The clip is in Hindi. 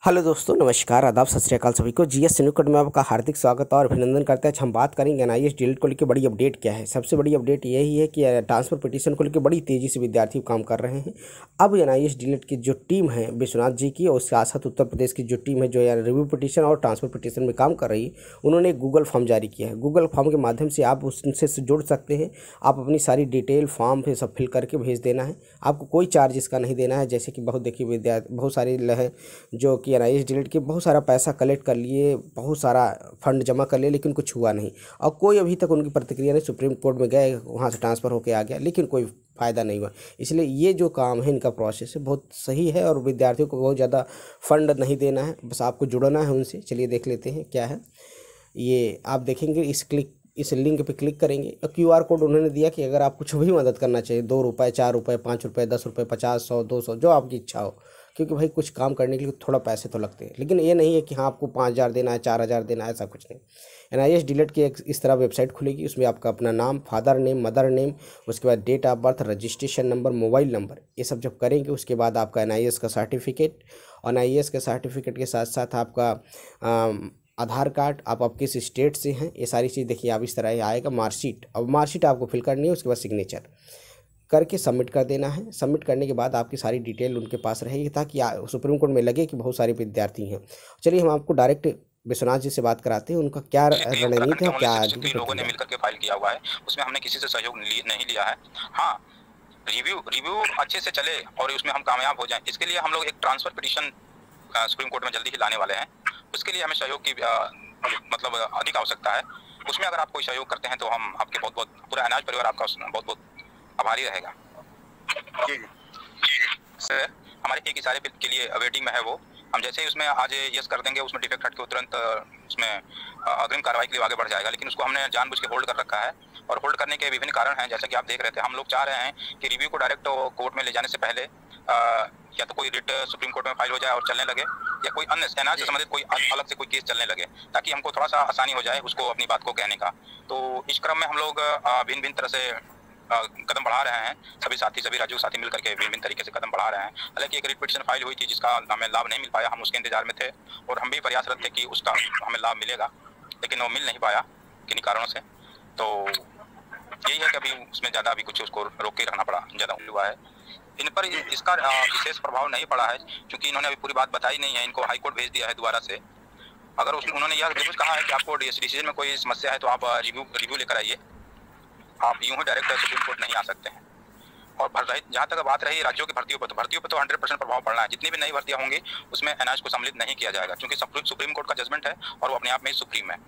हेलो दोस्तों, नमस्कार, आदाब, सत श्री अकाल सभी को। जीएस सिन्यूकट में आपका हार्दिक स्वागत और अभिनंदन करते हैं। हम बात करेंगे एनआईएस डीएलएड को लेकर बड़ी अपडेट क्या है। सबसे बड़ी अपडेट यही है कि ट्रांसफर पिटीशन को लेकर बड़ी तेज़ी से विद्यार्थी काम कर रहे हैं। अब एनआईएस डीएलएड की जो टीम है विश्वनाथ जी की और उसके साथ उत्तर प्रदेश की जो टीम है जो रिव्यू पिटीशन और ट्रांसफर पिटीशन में काम कर रही है, उन्होंने एक गूगल फॉर्म जारी किया है। गूगल फॉर्म के माध्यम से आप उससे जुड़ सकते हैं। आप अपनी सारी डिटेल फॉर्म पे सब फिल करके भेज देना है। आपको कोई चार्ज इसका नहीं देना है। जैसे कि देखिए बहुत सारे है जो कि एनआईएस डीएलएड के बहुत सारा पैसा कलेक्ट कर लिए, बहुत सारा फंड जमा कर लिए, लेकिन कुछ हुआ नहीं और कोई अभी तक उनकी प्रतिक्रिया नहीं। सुप्रीम कोर्ट में गए, वहाँ से ट्रांसफ़र होकर आ गया, लेकिन कोई फ़ायदा नहीं हुआ। इसलिए ये जो काम है इनका प्रोसेस है बहुत सही है और विद्यार्थियों को बहुत ज़्यादा फंड नहीं देना है, बस आपको जुड़ना है उनसे। चलिए देख लेते हैं क्या है ये। आप देखेंगे इस लिंक पे क्लिक करेंगे और क्यूआर कोड उन्होंने दिया कि अगर आप कुछ भी मदद करना चाहिए, 2 रुपये, 4 रुपये, 5 रुपये, 10 रुपये, 50, 100, 200, जो आपकी इच्छा हो, क्योंकि भाई कुछ काम करने के लिए थोड़ा पैसे तो लगते हैं। लेकिन ये नहीं है कि हाँ आपको 5,000 देना है, 4,000 देना है, ऐसा कुछ नहीं। एनआईएस डीएलएड की एक इस तरह वेबसाइट खुलेगी, उसमें आपका अपना नाम, फादर नेम, मदर नेम, उसके बाद date of birth, registration number, mobile number, ये सब जब करेंगे उसके बाद आपका एनआईएस का सर्टिफिकेट और एनआईएस के सर्टिफिकेट के साथ साथ आपका आधार कार्ड, आप किस स्टेट से हैं, ये सारी चीज़ देखिए। आप इस तरह आएगा मार्कशीट, अब मार्कशीट आपको फिल करनी है, उसके बाद सिग्नेचर करके सबमिट कर देना है। सबमिट करने के बाद आपकी सारी डिटेल उनके पास रहेगी ताकि सुप्रीम कोर्ट में लगे कि बहुत सारे विद्यार्थी हैं। चलिए हम आपको डायरेक्ट विश्वनाथ जी से बात कराते हैं, उनका क्या रणनीति है, क्या लोगों ने मिलकर के फाइल किया हुआ है, उसमें हमने किसी से सहयोग नहीं लिया है। हाँ, रिव्यू अच्छे से चले और उसमें हम कामयाब हो जाएं, इसके लिए हम लोग एक ट्रांसफर पिटीशन सुप्रीम कोर्ट में जल्दी ही लाने वाले हैं। उसके लिए हमें सहयोग की मतलब अधिक आवश्यकता है। उसमें अगर आप कोई सहयोग करते हैं तो हम आपके बहुत बहुत पूरा अनाज परिवार आपका बहुत बहुत आभारी रहेगा। सर, हमारे एक इशारे के लिए वेटिंग में है वो। हम जैसे ही उसमें आज यस कर देंगे, उसमें डिफेक्ट हट के तुरंत उसमें अग्रिम कार्रवाई के लिए आगे बढ़ जाएगा। लेकिन उसको हमने जानबूझ के होल्ड कर रखा है और होल्ड करने के विभिन्न कारण हैं, जैसा कि आप देख रहे थे। हम लोग चाह रहे हैं कि रिव्यू को डायरेक्ट कोर्ट में ले जाने से पहले या तो कोई रिट सुप्रीम कोर्ट में फाइल हो जाए और चलने लगे, या कोई अन्य एनआईएस से संबंधित कोई अलग से कोई केस चलने लगे, ताकि हमको थोड़ा सा आसानी हो जाए उसको अपनी बात को कहने का। तो इस क्रम में हम लोग भिन्न तरह से कदम बढ़ा रहे हैं। सभी साथी, सभी राज्यों के साथी मिलकर के विभिन्न तरीके से कदम बढ़ा रहे हैं। हालांकि एक रिट पिटीशन फाइल हुई थी जिसका हमें लाभ नहीं मिल पाया, हम उसके इंतजार में थे और हम भी प्रयासरत थे कि उसका हमें लाभ मिलेगा, लेकिन वो मिल नहीं पाया किन्हीं कारणों से। तो यही है कि अभी उसमें ज़्यादा अभी कुछ उसको रोक के रखना पड़ा, ज़्यादा हुआ है। इन पर इसका विशेष प्रभाव नहीं पड़ा है क्योंकि इन्होंने अभी पूरी बात बताई नहीं है। इनको हाईकोर्ट भेज दिया है दोबारा से। अगर उन्होंने यह जरूर कहा है कि आपको डिसीजन में कोई समस्या है तो आप रिव्यू लेकर आइए, आप यूं ही डायरेक्ट सुप्रीम कोर्ट नहीं आ सकते हैं। और जहाँ तक बात रही राज्यों की भर्तियों पर, तो भर्तियों पर तो 100% प्रभाव पड़ना है। जितनी भी नई भर्तियां होंगी उसमें एनआईएस को सम्मिलित नहीं किया जाएगा क्योंकि सुप्रीम कोर्ट का जजमेंट है और वो अपने आप में ही सुप्रीम है।